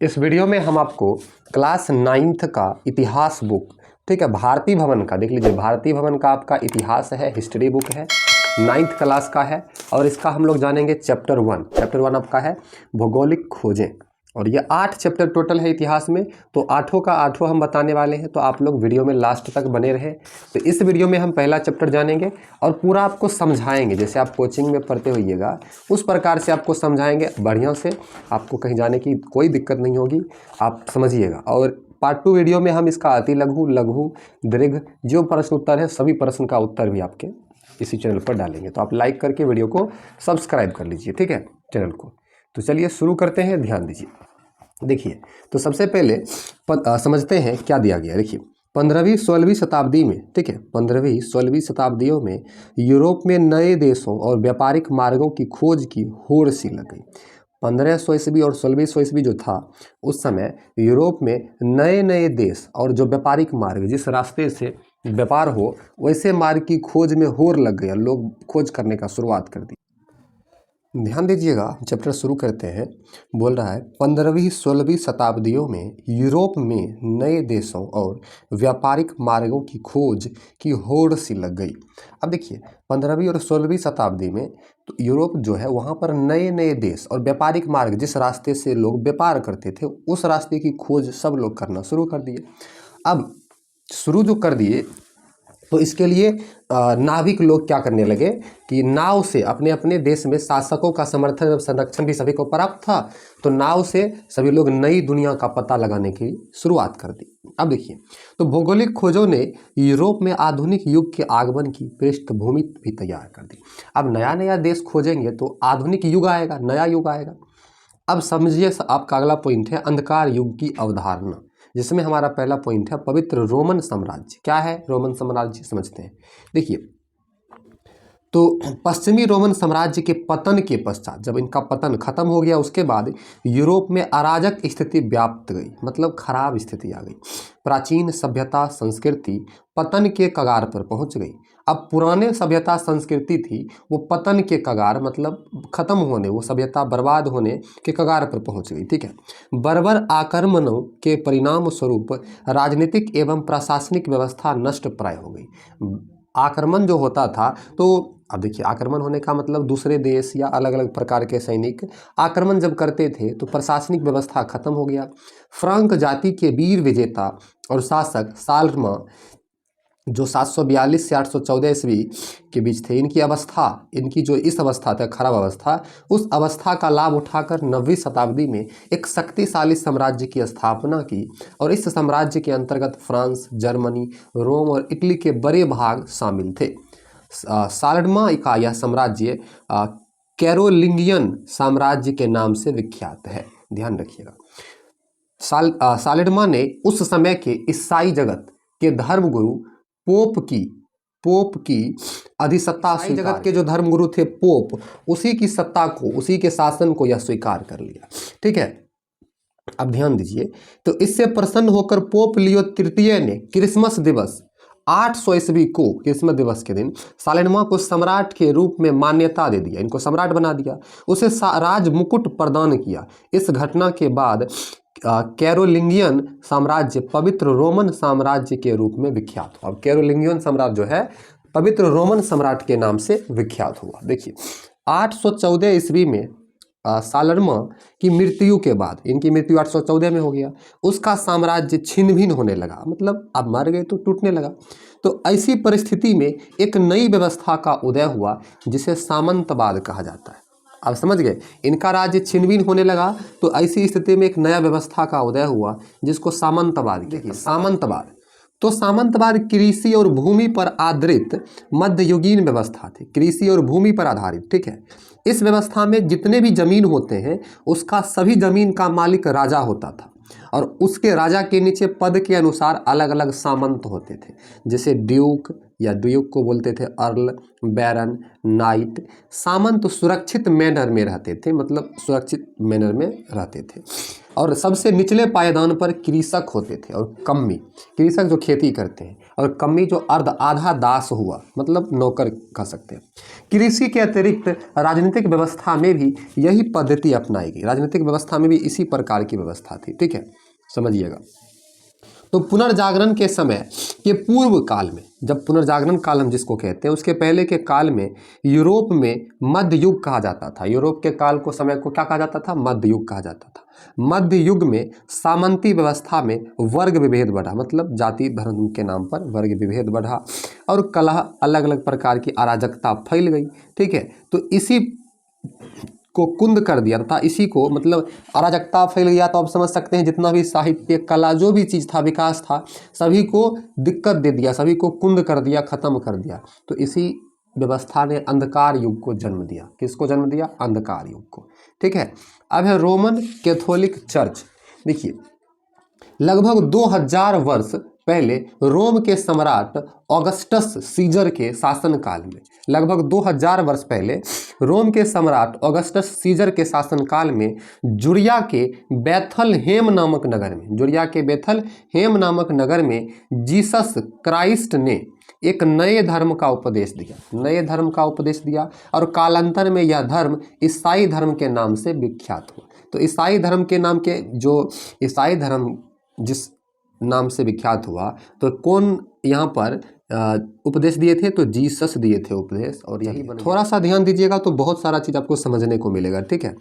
इस वीडियो में हम आपको क्लास 9th का इतिहास बुक, ठीक है, भारतीय भवन का, देख लीजिए, भारतीय भवन का आपका इतिहास है, हिस्ट्री बुक है, 9th क्लास का है। और इसका हम लोग जानेंगे चैप्टर 1 आपका है भौगोलिक खोजें। और ये 8 चैप्टर टोटल है इतिहास में, तो 8 का 8 हम बताने वाले हैं, तो आप लोग वीडियो में लास्ट तक बने रहें। तो इस वीडियो में हम पहला चैप्टर जानेंगे और पूरा आपको समझाएंगे, जैसे आप कोचिंग में पढ़ते होइएगा उस प्रकार से आपको समझाएंगे बढ़िया से, आपको कहीं जाने की कोई दिक्कत नहीं होगी, आप समझिएगा। और पार्ट 2 वीडियो में हम इसका अति लघु, लघु, दीर्घ जो प्रश्न उत्तर है सभी प्रश्न का उत्तर भी आपके इसी चैनल पर डालेंगे। तो आप लाइक करके वीडियो को सब्सक्राइब कर लीजिए, ठीक है, चैनल को। तो चलिए शुरू करते हैं, ध्यान दीजिए। देखिए, तो सबसे पहले समझते हैं क्या दिया गया। देखिए, 15वीं 16वीं शताब्दी में, ठीक है, 15वीं 16वीं शताब्दियों में यूरोप में नए देशों और व्यापारिक मार्गों की खोज की होड़ सी लग गई। 1500 ईस्वी और 1600 ईस्वी जो था, उस समय यूरोप में नए नए देश और जो व्यापारिक मार्ग, जिस रास्ते से व्यापार हो वैसे मार्ग की खोज में होड़ लग गया, लोग खोज करने का शुरुआत कर दी। ध्यान दीजिएगा, चैप्टर शुरू करते हैं। बोल रहा है 15वीं 16वीं शताब्दियों में यूरोप में नए देशों और व्यापारिक मार्गों की खोज की होड़ सी लग गई। अब देखिए, 15वीं और 16वीं शताब्दी में तो यूरोप जो है वहाँ पर नए नए देश और व्यापारिक मार्ग, जिस रास्ते से लोग व्यापार करते थे, उस रास्ते की खोज सब लोग करना शुरू कर दिए। अब शुरू जो कर दिए, तो इसके लिए नाविक लोग क्या करने लगे कि नाव से अपने अपने देश में शासकों का समर्थन एवं संरक्षण भी सभी को प्राप्त था, तो नाव से सभी लोग नई दुनिया का पता लगाने की शुरुआत कर दी। अब देखिए, तो भौगोलिक खोजों ने यूरोप में आधुनिक युग के आगमन की पृष्ठभूमि भी तैयार कर दी। अब नया नया देश खोजेंगे तो आधुनिक युग आएगा, नया युग आएगा। अब समझिए, आपका अगला पॉइंट है अंधकार युग की अवधारणा, जिसमें हमारा पहला पॉइंट है पवित्र रोमन साम्राज्य। क्या है रोमन साम्राज्य, समझते हैं। देखिए, तो पश्चिमी रोमन साम्राज्य के पतन के पश्चात, जब इनका पतन खत्म हो गया, उसके बाद यूरोप में अराजक स्थिति व्याप्त गई, मतलब खराब स्थिति आ गई। प्राचीन सभ्यता संस्कृति पतन के कगार पर पहुंच गई। अब पुराने सभ्यता संस्कृति थी, वो पतन के कगार, मतलब खत्म होने, वो सभ्यता बर्बाद होने के कगार पर पहुंच गई, ठीक है। बर्बर आक्रमणों के परिणाम स्वरूप राजनीतिक एवं प्रशासनिक व्यवस्था नष्ट प्राय हो गई। आक्रमण जो होता था, तो अब देखिए, आक्रमण होने का मतलब दूसरे देश या अलग अलग प्रकार के सैनिक आक्रमण जब करते थे तो प्रशासनिक व्यवस्था खत्म हो गया। फ्रांक जाति के वीर विजेता और शासक साल्मा, जो 742 से 814 ईस्वी के बीच थे, इनकी जो इस अवस्था था, खराब अवस्था, उस अवस्था का लाभ उठाकर 9वीं शताब्दी में एक शक्तिशाली साम्राज्य की स्थापना की। और इस साम्राज्य के अंतर्गत फ्रांस, जर्मनी, रोम और इटली के बड़े भाग शामिल थे। साल्मा का यह साम्राज्य कैरोलिंगियन साम्राज्य के नाम से विख्यात है, ध्यान रखिएगा। साल्मा ने उस समय के ईसाई जगत के धर्मगुरु पोप की अधिसत्ता, जगत के जो धर्मगुरु थे पोप, उसी की सत्ता को, उसी के शासन को यह स्वीकार कर लिया, ठीक है। अब ध्यान दीजिए, तो इससे प्रसन्न होकर पोप लियो तृतीय ने क्रिसमस दिवस 800 ईस्वी को, क्रिसमस दिवस के दिन, सालेनमा को सम्राट के रूप में मान्यता दे दिया, इनको सम्राट बना दिया, उसे राज मुकुट प्रदान किया। इस घटना के बाद कैरोलिंगियन साम्राज्य पवित्र रोमन साम्राज्य के रूप में विख्यात हुआ। अब कैरोलिंगियन साम्राज्य जो है पवित्र रोमन सम्राट के नाम से विख्यात हुआ। देखिए, 814 ईस्वी में सालरमा की मृत्यु के बाद, इनकी मृत्यु 814 में हो गया, उसका साम्राज्य छिन्न भिन्न होने लगा, मतलब अब मर गए तो टूटने लगा। तो ऐसी परिस्थिति में एक नई व्यवस्था का उदय हुआ, जिसे सामंतवाद कहा जाता है। अब समझ गए, इनका राज्य छिन्न भिन्न होने लगा, तो ऐसी स्थिति में एक नया व्यवस्था का उदय हुआ, जिसको सामंतवाद। देखिए, सामंतवाद कृषि और भूमि पर आधारित मध्ययुगीन व्यवस्था थी, कृषि और भूमि पर आधारित, ठीक है। इस व्यवस्था में जितने भी जमीन होते हैं, उसका सभी जमीन का मालिक राजा होता था, और उसके राजा के नीचे पद के अनुसार अलग अलग सामंत होते थे, जैसे ड्यूक या ड्यूक को बोलते थे अर्ल, बैरन, नाइट। सामंत सुरक्षित मैनर में रहते थे, मतलब सुरक्षित मैनर में रहते थे। और सबसे निचले पायदान पर कृषक होते थे और कम्मी, कृषक जो खेती करते हैं, और कम्मी जो अर्ध आधा दास हुआ, मतलब नौकर कह सकते हैं। कृषि के अतिरिक्त राजनीतिक व्यवस्था में भी यही पद्धति अपनाई गई, राजनीतिक व्यवस्था में भी इसी प्रकार की व्यवस्था थी। ठीक है, समझिएगा। तो पुनर्जागरण के समय के पूर्व काल में, जब पुनर्जागरण काल हम जिसको कहते हैं, उसके पहले के काल में यूरोप में मध्य युग कहा जाता था। यूरोप के काल को, समय को क्या कहा जाता था? मध्य युग कहा जाता था। मध्य युग में सामंती व्यवस्था में वर्ग विभेद बढ़ा, मतलब जाति धर्म के नाम पर वर्ग विभेद बढ़ा और कलह, अलग अलग प्रकार की अराजकता फैल गई। ठीक है, तो इसी को कुंद कर दिया था, इसी को मतलब अराजकता फैल गया। तो आप समझ सकते हैं जितना भी साहित्य, कला, जो भी चीज़ था, विकास था, सभी को दिक्कत दे दिया, सभी को कुंद कर दिया, खत्म कर दिया। तो इसी व्यवस्था ने अंधकार युग को जन्म दिया। किसको जन्म दिया? अंधकार युग को। ठीक है, अब है रोमन कैथोलिक चर्च। देखिए, लगभग 2000 वर्ष पहले रोम के सम्राट ऑगस्टस सीजर के शासनकाल में, लगभग 2000 वर्ष पहले रोम के सम्राट ऑगस्टस सीजर के शासनकाल में जुरिया के बेथलहेम नामक नगर में, जुरिया के बेथलहेम नामक नगर में जीसस क्राइस्ट ने एक नए धर्म का उपदेश दिया, नए धर्म का उपदेश दिया। और कालांतर में यह धर्म ईसाई धर्म के नाम से विख्यात हुआ। तो ईसाई धर्म के नाम के, जो ईसाई धर्म जिस नाम से विख्यात हुआ, तो कौन यहाँ पर उपदेश दिए थे? तो जीसस दिए थे उपदेश, और यही थोड़ा सा ध्यान दीजिएगा तो बहुत सारा चीज़ आपको समझने को मिलेगा। ठीक है,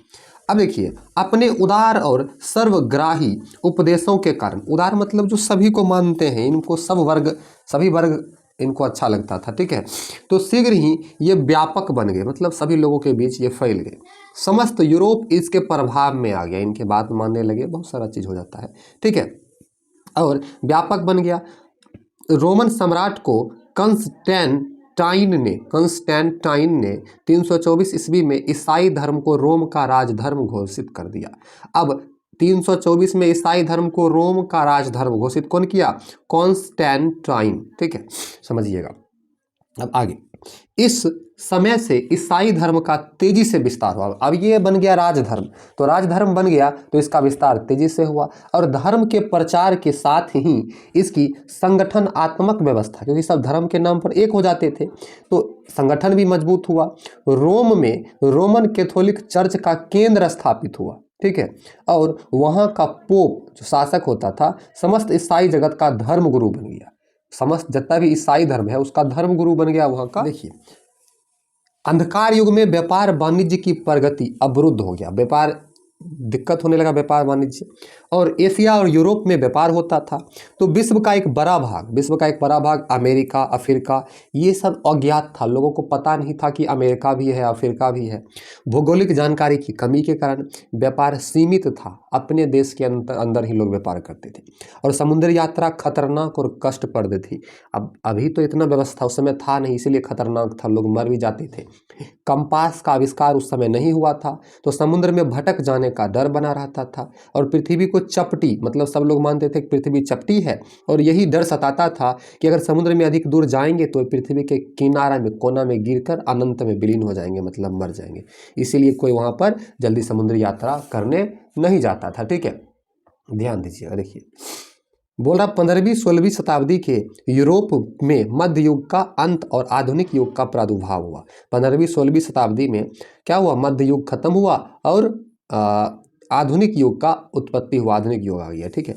अब देखिए, अपने उदार और सर्वग्राही उपदेशों के कारण, उदार मतलब जो सभी को मानते हैं, इनको सब वर्ग, सभी वर्ग इनको अच्छा लगता था। ठीक है, तो शीघ्र ही ये व्यापक बन गए, मतलब सभी लोगों के बीच ये फैल गए। समस्त यूरोप इसके प्रभाव में आ गया, इनके बात मानने लगे, बहुत सारा चीज़ हो जाता है। ठीक है, और व्यापक बन गया। रोमन सम्राट को कंस्टेंटाइन ने 324 ईस्वी में ईसाई धर्म को रोम का राजधर्म घोषित कर दिया। अब 324 में ईसाई धर्म को रोम का राजधर्म घोषित कौन किया? कॉन्स्टेंटाइन। ठीक है, समझिएगा। अब आगे, इस समय से ईसाई धर्म का तेजी से विस्तार हुआ। अब ये बन गया राजधर्म, तो राजधर्म बन गया तो इसका विस्तार तेजी से हुआ। और धर्म के प्रचार के साथ ही इसकी संगठनात्मक व्यवस्था, क्योंकि सब धर्म के नाम पर एक हो जाते थे, तो संगठन भी मजबूत हुआ। रोम में रोमन कैथोलिक चर्च का केंद्र स्थापित हुआ। ठीक है, और वहाँ का पोप जो शासक होता था, समस्त ईसाई जगत का धर्म गुरु बन गया। समस्त जितना भी ईसाई धर्म है उसका धर्म गुरु बन गया वहाँ का। देखिए, अंधकार युग में व्यापार वाणिज्य की प्रगति अवरुद्ध हो गया, व्यापार दिक्कत होने लगा, व्यापार वाणिज्य। और एशिया और यूरोप में व्यापार होता था, तो विश्व का एक बड़ा भाग अमेरिका, अफ्रीका, ये सब अज्ञात था, लोगों को पता नहीं था कि अमेरिका भी है, अफ्रीका भी है। भौगोलिक जानकारी की कमी के कारण व्यापार सीमित था, अपने देश के अंदर ही लोग व्यापार करते थे। और समुद्र यात्रा खतरनाक और कष्टप्रद थी। अब अभी तो इतना व्यवस्था उस समय था नहीं, इसीलिए खतरनाक था, लोग मर भी जाते थे। कंपास का आविष्कार उस समय नहीं हुआ था, तो समुद्र में भटक जाने का डर बना रहता था। और पृथ्वी को चपटी, मतलब सब लोग मानते थे कि पृथ्वी चपटी है, और यही डर सताता था कि अगर समुद्र में अधिक दूर जाएंगे तो पृथ्वी के किनारा में, कोना में गिरकर अनंत में विलीन हो जाएंगे, मतलब मर जाएंगे। इसीलिए कोई वहाँ पर जल्दी समुद्र यात्रा करने नहीं जाता था। ठीक है, ध्यान दीजिएगा। देखिए, बोल रहा 15वीं 16वीं शताब्दी के यूरोप में मध्य युग का अंत और आधुनिक युग का प्रादुर्भाव हुआ। 15वीं 16वीं शताब्दी में क्या हुआ? मध्य युग खत्म हुआ और आधुनिक युग का उत्पत्ति हुआ, आधुनिक युग आ गया। ठीक है,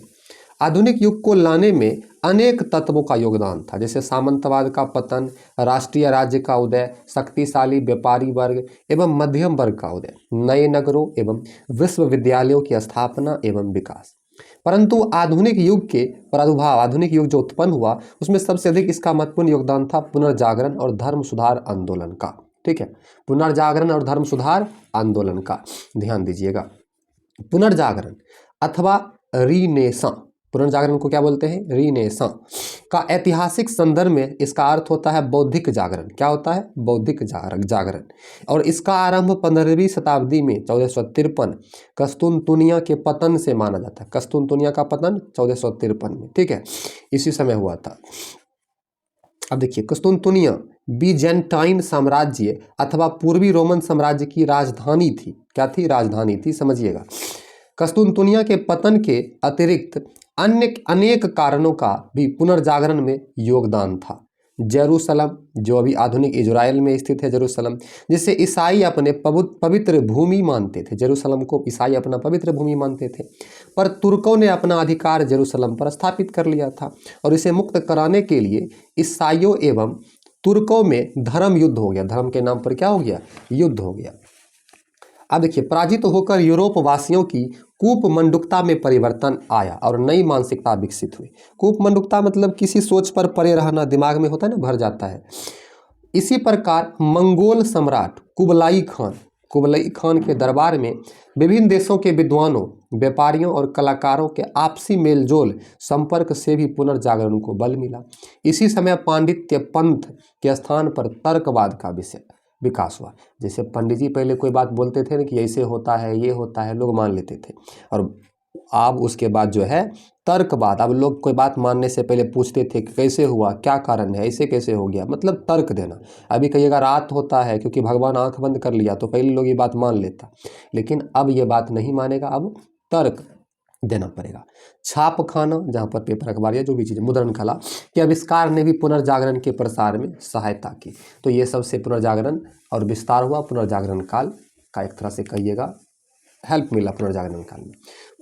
आधुनिक युग को लाने में अनेक तत्वों का योगदान था, जैसे सामंतवाद का पतन, राष्ट्रीय राज्य का उदय, शक्तिशाली व्यापारी वर्ग एवं मध्यम वर्ग का उदय, नए नगरों एवं विश्वविद्यालयों की स्थापना एवं विकास। परंतु आधुनिक युग के प्रादुर्भाव, आधुनिक युग जो उत्पन्न हुआ, उसमें सबसे अधिक इसका महत्वपूर्ण योगदान था पुनर्जागरण और धर्म सुधार आंदोलन का। ठीक है, पुनर्जागरण और धर्म सुधार आंदोलन का ध्यान दीजिएगा। पुनर्जागरण अथवा रीनेसां, पुनर्जागरण को क्या बोलते हैं? रीनेसां का ऐतिहासिक संदर्भ में इसका अर्थ होता है बौद्धिक जागरण। क्या होता है? बौद्धिक जागरण। और इसका आरंभ 15वीं शताब्दी में 1453 कस्तुनतुनिया के पतन से माना जाता है। कस्तुनतुनिया का पतन 1453 में, ठीक है, इसी समय हुआ था। अब देखिए, कुस्तुनतुनिया बीजेंटाइन साम्राज्य अथवा पूर्वी रोमन साम्राज्य की राजधानी थी। क्या थी? राजधानी थी, समझिएगा। कुस्तुनतुनिया के पतन के अतिरिक्त अन्य अनेक कारणों का भी पुनर्जागरण में योगदान था। जेरूसलम, जो अभी आधुनिक इजराइल में स्थित है जेरूसलम, जिसे ईसाई अपने पवित्र भूमि मानते थे। जेरूसलम को ईसाई अपना पवित्र भूमि मानते थे, पर तुर्कों ने अपना अधिकार जेरूसलम पर स्थापित कर लिया था और इसे मुक्त कराने के लिए ईसाइयों एवं तुर्कों में धर्म युद्ध हो गया। धर्म के नाम पर क्या हो गया? युद्ध हो गया। अब देखिए, पराजित होकर यूरोप वासियों की कूपमंडुकता में परिवर्तन आया और नई मानसिकता विकसित हुई। कूपमंडुकता मतलब किसी सोच पर पड़े रहना, दिमाग में होता है ना, भर जाता है। इसी प्रकार मंगोल सम्राट कुबलाई खान के दरबार में विभिन्न देशों के विद्वानों, व्यापारियों और कलाकारों के आपसी मेलजोल संपर्क से भी पुनर्जागरण को बल मिला। इसी समय पांडित्य पंथ के स्थान पर तर्कवाद का विकास हुआ। जैसे पंडित जी पहले कोई बात बोलते थे ना कि ऐसे होता है, ये होता है, लोग मान लेते थे, और अब उसके बाद जो है तर्कवाद। अब लोग कोई बात मानने से पहले पूछते थे कि कैसे हुआ, क्या कारण है, ऐसे कैसे हो गया, मतलब तर्क देना। अभी कहिएगा रात होता है क्योंकि भगवान आंख बंद कर लिया, तो पहले लोग ये बात मान लेता, लेकिन अब ये बात नहीं मानेगा, अब तर्क देना पड़ेगा। छाप खाना, जहाँ पर पेपर अखबार या जो भी चीज़, मुद्रण कला के आविष्कार ने भी पुनर्जागरण के प्रसार में सहायता की। तो ये सबसे पुनर्जागरण और विस्तार हुआ। पुनर्जागरण काल का एक तरह से कहिएगा हेल्प मिला पुनर्जागरण काल में।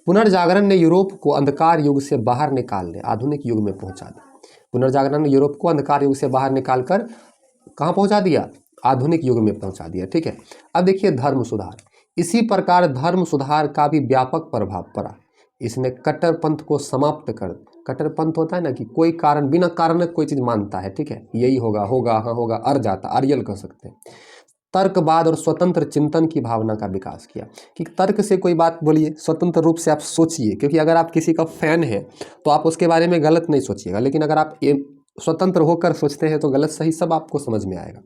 पुनर्जागरण ने यूरोप को अंधकार युग से बाहर निकालने आधुनिक युग में पहुंचा दिया। पुनर्जागरण ने यूरोप को अंधकार युग से बाहर निकालकर कहाँ पहुंचा दिया? आधुनिक युग में पहुंचा दिया। ठीक है। अब देखिए, धर्म सुधार। इसी प्रकार धर्म सुधार का भी व्यापक प्रभाव पड़ा। इसने कट्टरपंथ को समाप्त कर, कट्टरपंथ होता है ना कि कोई कारण, बिना कारण कोई चीज़ मानता है, ठीक है, यही होगा, हाँ होगा, अर जाता, आर्यल कह सकते हैं। तर्कवाद और स्वतंत्र चिंतन की भावना का विकास किया कि तर्क से कोई बात बोलिए, स्वतंत्र रूप से आप सोचिए, क्योंकि अगर आप किसी का फैन है तो आप उसके बारे में गलत नहीं सोचिएगा, लेकिन अगर आप स्वतंत्र होकर सोचते हैं तो गलत सही सब आपको समझ में आएगा।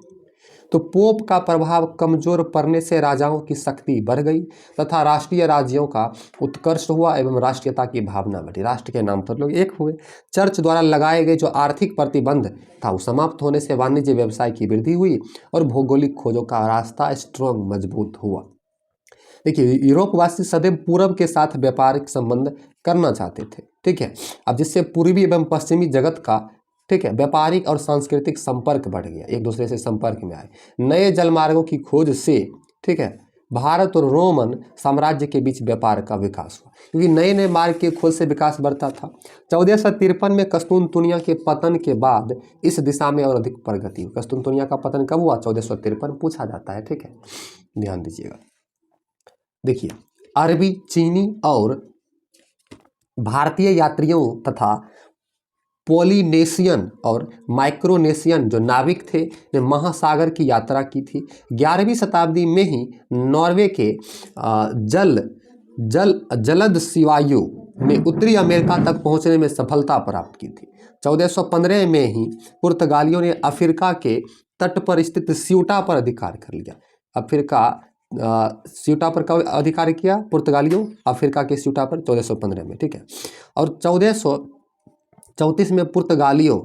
तो पोप का प्रभाव कमजोर पड़ने से राजाओं की शक्ति बढ़ गई तथा राष्ट्रीय राज्यों का उत्कर्ष हुआ एवं राष्ट्रीयता की भावना बढ़ी। राष्ट्र के नाम पर लोग एक हुए। चर्च द्वारा लगाए गए जो आर्थिक प्रतिबंध था वो समाप्त होने से वाणिज्य व्यवसाय की वृद्धि हुई और भौगोलिक खोजों का रास्ता स्ट्रॉन्ग मजबूत हुआ। देखिए, यूरोपवासी सदैव पूर्व के साथ व्यापारिक संबंध करना चाहते थे, ठीक है। अब जिससे पूर्वी एवं पश्चिमी जगत का, ठीक है, व्यापारिक और सांस्कृतिक संपर्क बढ़ गया, एक दूसरे से संपर्क में आए। नए जलमार्गों की खोज से, ठीक है, भारत और रोमन साम्राज्य के बीच व्यापार का विकास हुआ, क्योंकि नए नए मार्ग के खोज से विकास बढ़ता था। 1453 में कुस्तुनतुनिया के पतन के बाद इस दिशा में और अधिक प्रगति हुई। कुस्तुनतुनिया का पतन कब हुआ? 1453 पूछा जाता है, ठीक है, ध्यान दीजिएगा। देखिए, अरबी, चीनी और भारतीय यात्रियों तथा पोलिनेशियन और माइक्रोनेशियन जो नाविक थे ने महासागर की यात्रा की थी। 11वीं शताब्दी में ही नॉर्वे के जलद शिवायु ने उत्तरी अमेरिका तक पहुंचने में सफलता प्राप्त की थी। 1415 में ही पुर्तगालियों ने अफ्रीका के तट पर स्थित स्यूटा पर अधिकार कर लिया। अफ्रीका स्यूटा पर कब अधिकार किया पुर्तगालियों? अफ्रीका के स्यूटा पर 1415 में, ठीक है। और 1434 में पुर्तगालियों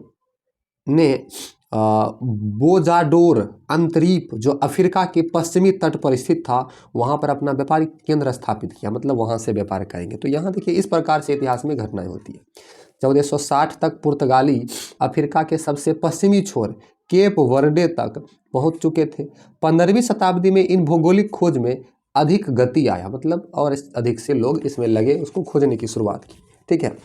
ने बोजाडोर अंतरीप जो अफ्रीका के पश्चिमी तट पर स्थित था वहां पर अपना व्यापारिक केंद्र स्थापित किया, मतलब वहां से व्यापार करेंगे। तो यहाँ देखिए, इस प्रकार से इतिहास में घटनाएं होती है। 1460 तक पुर्तगाली अफ्रीका के सबसे पश्चिमी छोर केप वर्डे तक पहुंच चुके थे। 15वीं शताब्दी में इन भौगोलिक खोज में अधिक गति आया, मतलब और अधिक से लोग इसमें लगे, उसको खोजने की शुरुआत की, ठीक है।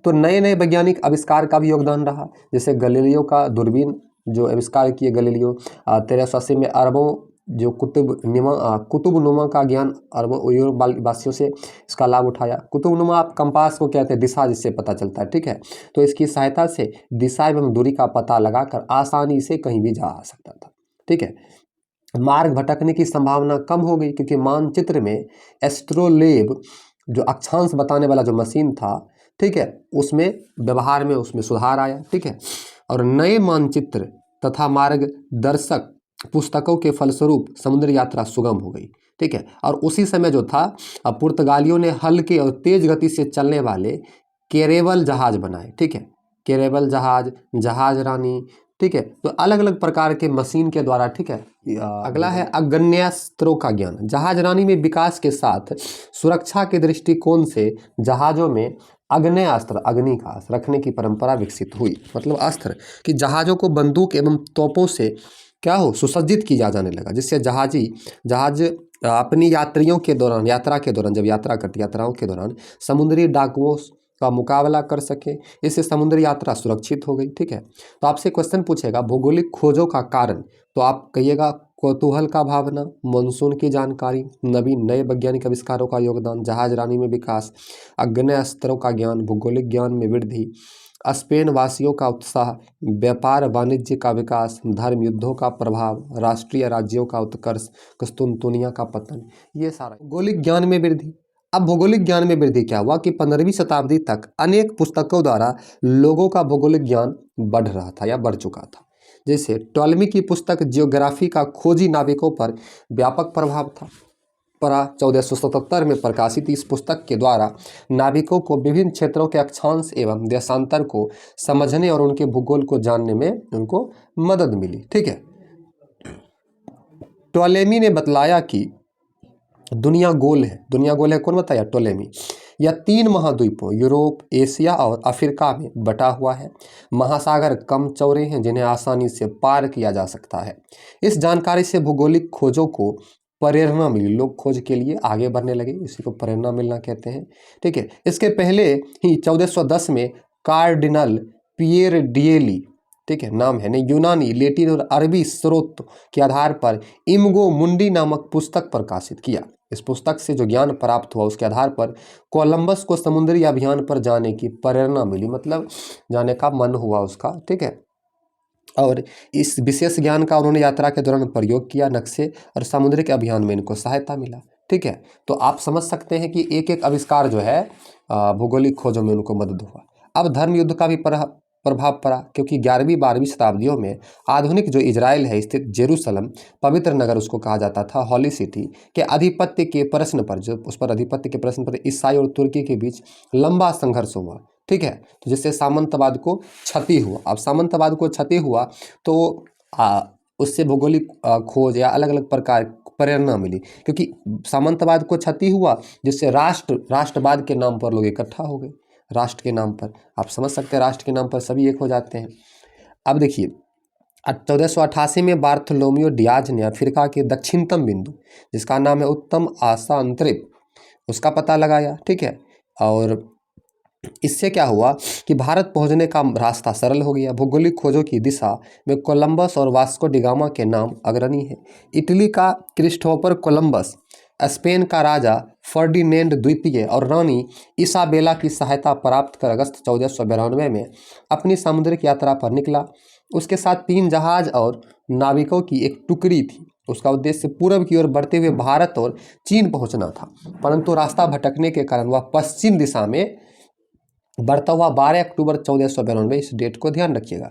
तो नए नए वैज्ञानिक आविष्कार का भी योगदान रहा, जैसे गैलीलियो का दूरबीन जो आविष्कार किए गैलीलियो। 1380 में अरबों जो कुतुबनुमा का ज्ञान अरबों यूरोप वासियों से इसका लाभ उठाया। कुतुबनुमा आप कंपास को कहते हैं, दिशा जिससे पता चलता है, ठीक है। तो इसकी सहायता से दिशा एवं दूरी का पता लगाकर आसानी से कहीं भी जा सकता था, ठीक है। मार्ग भटकने की संभावना कम हो गई क्योंकि मानचित्र में एस्ट्रोलेब जो अक्षांश बताने वाला जो मशीन था, ठीक है, उसमें व्यवहार में उसमें सुधार आया, ठीक है। और नए मानचित्र तथा मार्गदर्शक पुस्तकों के फलस्वरूप समुद्र यात्रा सुगम हो गई, ठीक है। और उसी समय जो था पुर्तगालियों ने हल्के और तेज गति से चलने वाले कैरेवल जहाज बनाए, ठीक है, कैरेवल जहाज, जहाज रानी, ठीक है। तो अलग अलग प्रकार के मशीन के द्वारा, ठीक है। अगला है आग्नेयास्त्रों का ज्ञान। जहाजरानी में विकास के साथ सुरक्षा के दृष्टिकोण से जहाजों में आग्नेयास्त्र, अग्नि का अस्त्र रखने की परंपरा विकसित हुई। मतलब अस्त्र कि जहाजों को बंदूक एवं तोपों से क्या हो सुसज्जित किया जाने लगा, जिससे जहाज अपनी यात्रियों के दौरान, यात्रा के दौरान, जब यात्राओं के दौरान समुद्री डाकुओं का मुकाबला कर सके। इससे समुद्री यात्रा सुरक्षित हो गई, ठीक है। तो आपसे क्वेश्चन पूछेगा भौगोलिक खोजों का कारण, तो आप कहिएगा कौतूहल का भावना, मानसून की जानकारी, नवीन नए वैज्ञानिक आविष्कारों का योगदान, जहाजरानी में विकास, आग्नेयास्त्रों का ज्ञान, भौगोलिक ज्ञान में वृद्धि, स्पेन वासियों का उत्साह, व्यापार वाणिज्य का विकास, धर्म युद्धों का प्रभाव, राष्ट्रीय राज्यों का उत्कर्ष, कुस्तुनतुनिया का पतन, ये सारा भौगोलिक ज्ञान में वृद्धि। अब भौगोलिक ज्ञान में वृद्धि क्या हुआ कि 15वीं शताब्दी तक अनेक पुस्तकों द्वारा लोगों का भौगोलिक ज्ञान बढ़ रहा था या बढ़ चुका था। जैसे टॉलमी की पुस्तक जियोग्राफी का खोजी नाविकों पर व्यापक प्रभाव था। 1477 में प्रकाशित इस पुस्तक के द्वारा नाविकों को विभिन्न क्षेत्रों के अक्षांश एवं देशांतर को समझने और उनके भूगोल को जानने में उनको मदद मिली, ठीक है। टॉलेमी ने बतलाया कि दुनिया गोल है। कौन बताया? टॉलेमी। यह 3 महाद्वीपों यूरोप, एशिया और अफ्रीका में बटा हुआ है। महासागर कम चौड़े हैं जिन्हें आसानी से पार किया जा सकता है। इस जानकारी से भौगोलिक खोजों को प्रेरणा मिली, लोग खोज के लिए आगे बढ़ने लगे, इसी को प्रेरणा मिलना कहते हैं, ठीक है। इसके पहले ही 1410 में कार्डिनल पियर डिएली, ठीक है, नाम है, ने यूनानी, लैटिन और अरबी स्रोत के आधार पर इमगो मुंडी नामक पुस्तक प्रकाशित किया। इस पुस्तक से जो ज्ञान प्राप्त हुआ उसके आधार पर कोलंबस को समुद्री अभियान पर जाने की प्रेरणा मिली, मतलब जाने का मन हुआ उसका, ठीक है। और इस विशेष ज्ञान का उन्होंने यात्रा के दौरान प्रयोग किया, नक्शे और समुद्रिक अभियान में इनको सहायता मिला, ठीक है। तो आप समझ सकते हैं कि एक एक आविष्कार जो है भौगोलिक खोजों में उनको मदद हुआ। अब धर्म युद्ध का भी प्रभाव पड़ा, क्योंकि 11वीं 12वीं शताब्दियों में आधुनिक जो इजराइल है स्थित जेरूसलम, पवित्र नगर उसको कहा जाता था, हॉली सिटी के आधिपत्य के प्रश्न पर ईसाई और तुर्की के बीच लंबा संघर्ष हुआ, ठीक है। तो जिससे सामंतवाद को क्षति हुआ। अब सामंतवाद को क्षति हुआ तो उससे भौगोलिक खोज या अलग अलग प्रकार प्रेरणा मिली, क्योंकि सामंतवाद को क्षति हुआ जिससे राष्ट्रवाद के नाम पर लोग इकट्ठा हो गए। राष्ट्र के नाम पर, आप समझ सकते हैं, राष्ट्र के नाम पर सभी एक हो जाते हैं। अब देखिए 1488 में बार्थोलोमियो डियाज ने अफ्रीका के दक्षिणतम बिंदु, जिसका नाम है उत्तम आशा अंतरिप, उसका पता लगाया, ठीक है। और इससे क्या हुआ कि भारत पहुंचने का रास्ता सरल हो गया। भौगोलिक खोजों की दिशा में कोलंबस और वास्को डिगामा के नाम अग्रणी हैं। इटली का क्रिस्टोफर कोलंबस, स्पेन का राजा फर्डिनेंड द्वितीय और रानी इसाबेला की सहायता प्राप्त कर अगस्त 1492 में अपनी समुद्रिक यात्रा पर निकला। उसके साथ 3 जहाज और नाविकों की एक टुकड़ी थी। उसका उद्देश्य पूर्व की ओर बढ़ते हुए भारत और चीन पहुंचना था, परंतु रास्ता भटकने के कारण वह पश्चिम दिशा में बढ़ता हुआ 12 अक्टूबर 1492, इस डेट को ध्यान रखिएगा,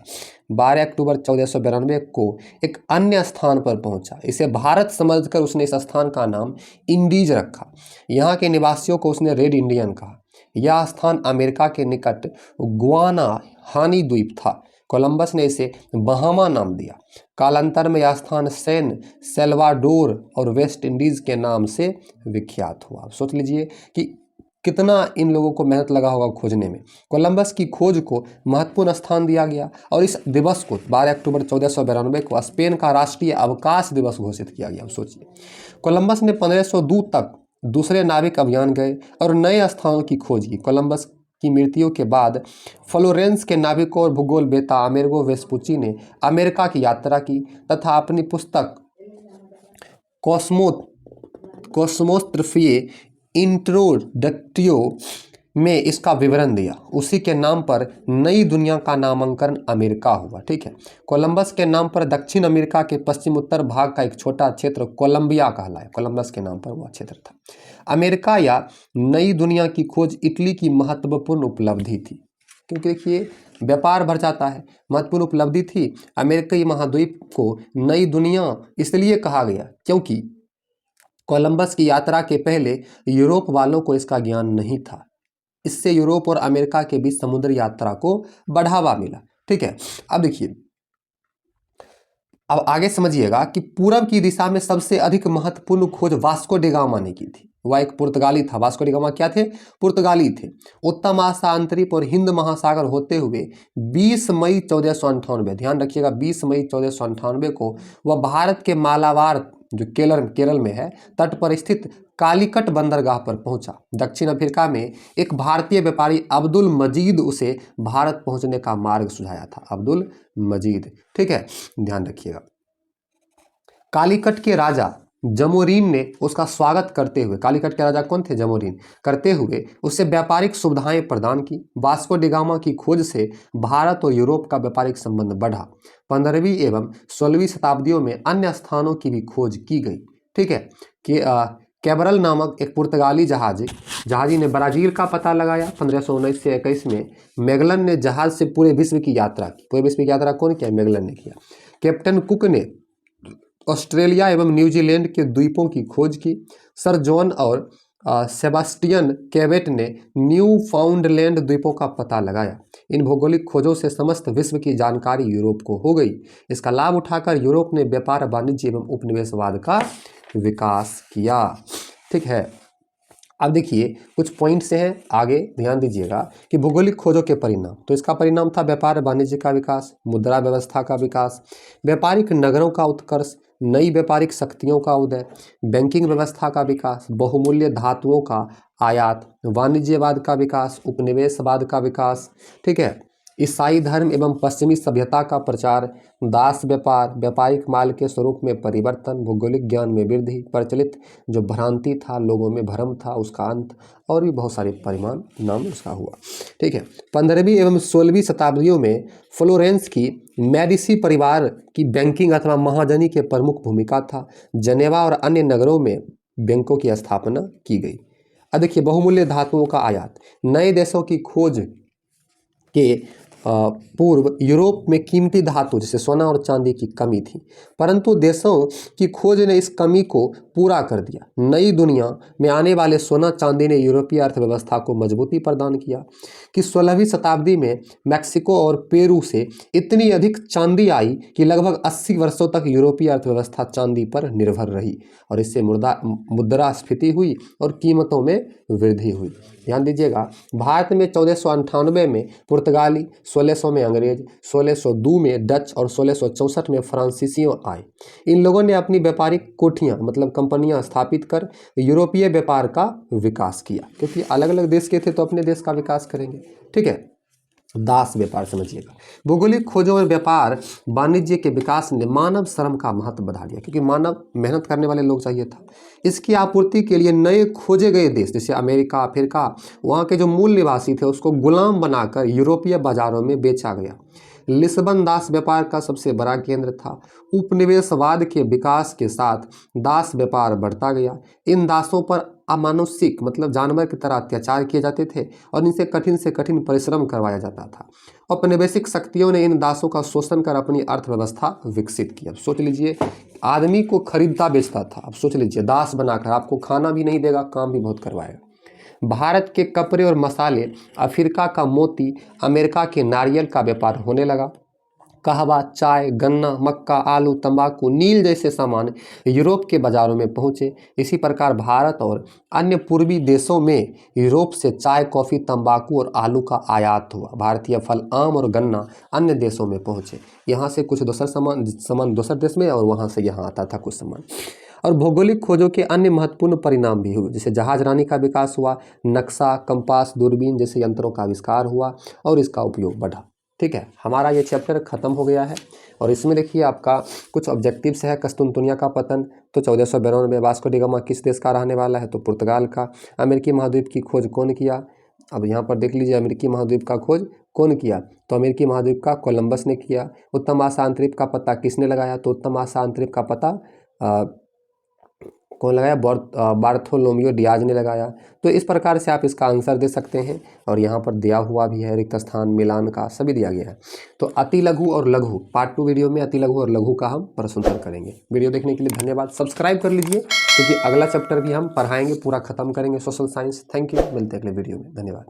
12 अक्टूबर 1492 को एक अन्य स्थान पर पहुंचा। इसे भारत समझकर उसने इस स्थान का नाम इंडीज रखा। यहाँ के निवासियों को उसने रेड इंडियन कहा। यह स्थान अमेरिका के निकट गुआना हानी द्वीप था। कोलंबस ने इसे बहामा नाम दिया। कालांतर में यह स्थान सैन सेल्वाडोर और वेस्ट इंडीज के नाम से विख्यात हुआ। सोच लीजिए कि कितना इन लोगों को मेहनत लगा होगा खोजने में। कोलंबस की खोज को महत्वपूर्ण स्थान दिया गया और इस दिवस को 12 अक्टूबर 1492 को स्पेन का राष्ट्रीय अवकाश दिवस घोषित किया गया। सोचिए, कोलंबस ने 1502 तक दूसरे नाविक अभियान गए और नए स्थानों की खोज की। कोलंबस की मृत्यु के बाद फ्लोरेंस के नाविकों और भूगोलवेत्ता अमेरिगो वेस्पुची ने अमेरिका की यात्रा की तथा अपनी पुस्तक कॉस्मोस्ट्रफिए इंट्रोडक्टियो में इसका विवरण दिया। उसी के नाम पर नई दुनिया का नामकरण अमेरिका हुआ, ठीक है। कोलंबस के नाम पर दक्षिण अमेरिका के पश्चिम उत्तर भाग का एक छोटा क्षेत्र कोलंबिया कहलाया। कोलंबस के नाम पर वह क्षेत्र था। अमेरिका या नई दुनिया की खोज इटली की महत्वपूर्ण उपलब्धि थी, क्योंकि देखिए व्यापार बढ़ जाता है, महत्वपूर्ण उपलब्धि थी। अमेरिकी महाद्वीप को नई दुनिया इसलिए कहा गया क्योंकि कोलंबस की यात्रा के पहले यूरोप वालों को इसका ज्ञान नहीं था। इससे यूरोप और अमेरिका के बीच समुद्री यात्रा को बढ़ावा मिला, ठीक है। अब देखिए अब आगे समझिएगा कि पूरब की दिशा में सबसे अधिक महत्वपूर्ण खोज वास्को डी गामा ने की थी। वह एक पुर्तगाली था। वास्को डी गामा क्या थे? पुर्तगाली थे। उत्तर महासागरीय और हिंद महासागर होते हुए 20 मई 1498, ध्यान रखिएगा 20 मई 1498 को वह भारत के मालाबार जो केरल में है तट पर स्थित कालीकट बंदरगाह पर पहुंचा। दक्षिण अफ्रीका में एक भारतीय व्यापारी अब्दुल मजीद उसे भारत पहुंचने का मार्ग सुझाया था। अब्दुल मजीद, ठीक है, ध्यान रखिएगा। कालीकट के राजा जमोरीन ने उसका स्वागत करते हुए, कालीकट के राजा कौन थे? जमोरीन, करते हुए उसे व्यापारिक सुविधाएं प्रदान की। वास्को डी गामा की खोज से भारत और यूरोप का व्यापारिक संबंध बढ़ा। 15वीं एवं 16वीं शताब्दियों में अन्य स्थानों की भी खोज की गई। ठीक है, कि कैबरल नामक एक पुर्तगाली जहाजी ने ब्राजील का पता लगाया। 1519 से 21 में मैगलन ने जहाज से पूरे विश्व की यात्रा की। पूरे विश्व की यात्रा कौन किया? मैगलन ने किया। कैप्टन कुक ने ऑस्ट्रेलिया एवं न्यूजीलैंड के द्वीपों की खोज की। सर जॉन और सेबास्टियन कैवेट ने न्यू फाउंडलैंड द्वीपों का पता लगाया। इन भौगोलिक खोजों से समस्त विश्व की जानकारी यूरोप को हो गई। इसका लाभ उठाकर यूरोप ने व्यापार, वाणिज्य एवं उपनिवेशवाद का विकास किया। ठीक है, अब देखिए कुछ पॉइंट्स हैं, आगे ध्यान दीजिएगा कि भौगोलिक खोजों के परिणाम। तो इसका परिणाम था व्यापार वाणिज्य का विकास, मुद्रा व्यवस्था का विकास, व्यापारिक नगरों का उत्कर्ष, नई व्यापारिक शक्तियों का उदय, बैंकिंग व्यवस्था का विकास, बहुमूल्य धातुओं का आयात, वाणिज्यवाद का विकास, उपनिवेशवाद का विकास। ठीक है, ईसाई धर्म एवं पश्चिमी सभ्यता का प्रचार, दास व्यापार, व्यापारिक माल के स्वरूप में परिवर्तन, भौगोलिक ज्ञान में वृद्धि, प्रचलित जो भ्रांति था, लोगों में भ्रम था, उसका अंत, और भी बहुत सारे परिणाम नाम उसका हुआ। ठीक है, 15वीं एवं 16वीं शताब्दियों में फ्लोरेंस की मेडिसी परिवार की बैंकिंग अथवा महाजनी के प्रमुख भूमिका था। जनेवा और अन्य नगरों में बैंकों की स्थापना की गई। अब देखिए बहुमूल्य धातुओं का आयात, नए देशों की खोज के पूर्व यूरोप में कीमती धातु जैसे सोना और चांदी की कमी थी, परंतु देशों की खोज ने इस कमी को पूरा कर दिया। नई दुनिया में आने वाले सोना चांदी ने यूरोपीय अर्थव्यवस्था को मजबूती प्रदान किया कि 16वीं शताब्दी में मैक्सिको और पेरू से इतनी अधिक चांदी आई कि लगभग 80 वर्षों तक यूरोपीय अर्थव्यवस्था चांदी पर निर्भर रही और इससे मुद्रास्फीति हुई और कीमतों में वृद्धि हुई। ध्यान दीजिएगा, भारत में 1498 में पुर्तगाली, 1600 में अंग्रेज, 1602 में डच और 1664 में फ्रांसीसियों आए। इन लोगों ने अपनी व्यापारिक कोठियाँ मतलब कंपनियां स्थापित कर यूरोपीय व्यापार का विकास किया, क्योंकि अलग अलग देश के थे तो अपने देश का विकास करेंगे। ठीक है, दास व्यापार समझिएगा, भौगोलिक खोजों और व्यापार वाणिज्य के विकास ने मानव श्रम का महत्व बढ़ा दिया, क्योंकि मानव मेहनत करने वाले लोग चाहिए था। इसकी आपूर्ति के लिए नए खोजे गए देश जैसे अमेरिका, अफ्रीका, वहाँ के जो मूल निवासी थे उसको गुलाम बनाकर यूरोपीय बाजारों में बेचा गया। लिस्बन दास व्यापार का सबसे बड़ा केंद्र था। उपनिवेशवाद के विकास के साथ दास व्यापार बढ़ता गया। इन दासों पर अमानुषिक मतलब जानवर की तरह अत्याचार किए जाते थे और इनसे कठिन से कठिन परिश्रम करवाया जाता था। औपनिवेशिक शक्तियों ने इन दासों का शोषण कर अपनी अर्थव्यवस्था विकसित की। अब सोच लीजिए, आदमी को खरीदता बेचता था, अब सोच लीजिए दास बनाकर आपको खाना भी नहीं देगा, काम भी बहुत करवाएगा। भारत के कपड़े और मसाले, अफ्रीका का मोती, अमेरिका के नारियल का व्यापार होने लगा। कहवा, चाय, गन्ना, मक्का, आलू, तंबाकू, नील जैसे सामान यूरोप के बाजारों में पहुंचे। इसी प्रकार भारत और अन्य पूर्वी देशों में यूरोप से चाय, कॉफ़ी, तंबाकू और आलू का आयात हुआ। भारतीय फल, आम और गन्ना अन्य देशों में पहुंचे। यहाँ से कुछ दूसरा सामान दूसरे देश में और वहाँ से यहाँ आता था कुछ सामान। और भौगोलिक खोजों के अन्य महत्वपूर्ण परिणाम भी हुए, जैसे जहाजरानी का विकास हुआ, नक्शा, कंपास, दूरबीन जैसे यंत्रों का आविष्कार हुआ और इसका उपयोग बढ़ा। ठीक है, हमारा ये चैप्टर खत्म हो गया है और इसमें देखिए आपका कुछ ऑब्जेक्टिव्स है। कस्तूनतुनिया का पतन, तो 1492 में वास्को डी गामा किस देश का रहने वाला है? तो पुर्तगाल का। अमेरिकी महाद्वीप की खोज कौन किया? अब यहाँ पर देख लीजिए, अमेरिकी महाद्वीप का खोज कौन किया? तो अमेरिकी महाद्वीप का कोलंबस ने किया। उत्तर महासागरीय का पता किसने लगाया? तो उत्तर महासागरीय का पता कौन लगाया? बार्थोलोमियो डियाज ने लगाया। तो इस प्रकार से आप इसका आंसर दे सकते हैं और यहाँ पर दिया हुआ भी है रिक्त स्थान, मिलान का सभी दिया गया है। तो अति लघु और लघु पार्ट 2 वीडियो में अति लघु और लघु का हम प्रश्न उत्तर करेंगे। वीडियो देखने के लिए धन्यवाद। सब्सक्राइब कर लीजिए क्योंकि अगला चैप्टर भी हम पढ़ाएंगे, पूरा खत्म करेंगे सोशल साइंस। थैंक यू, मिलते हैं अगले वीडियो में। धन्यवाद।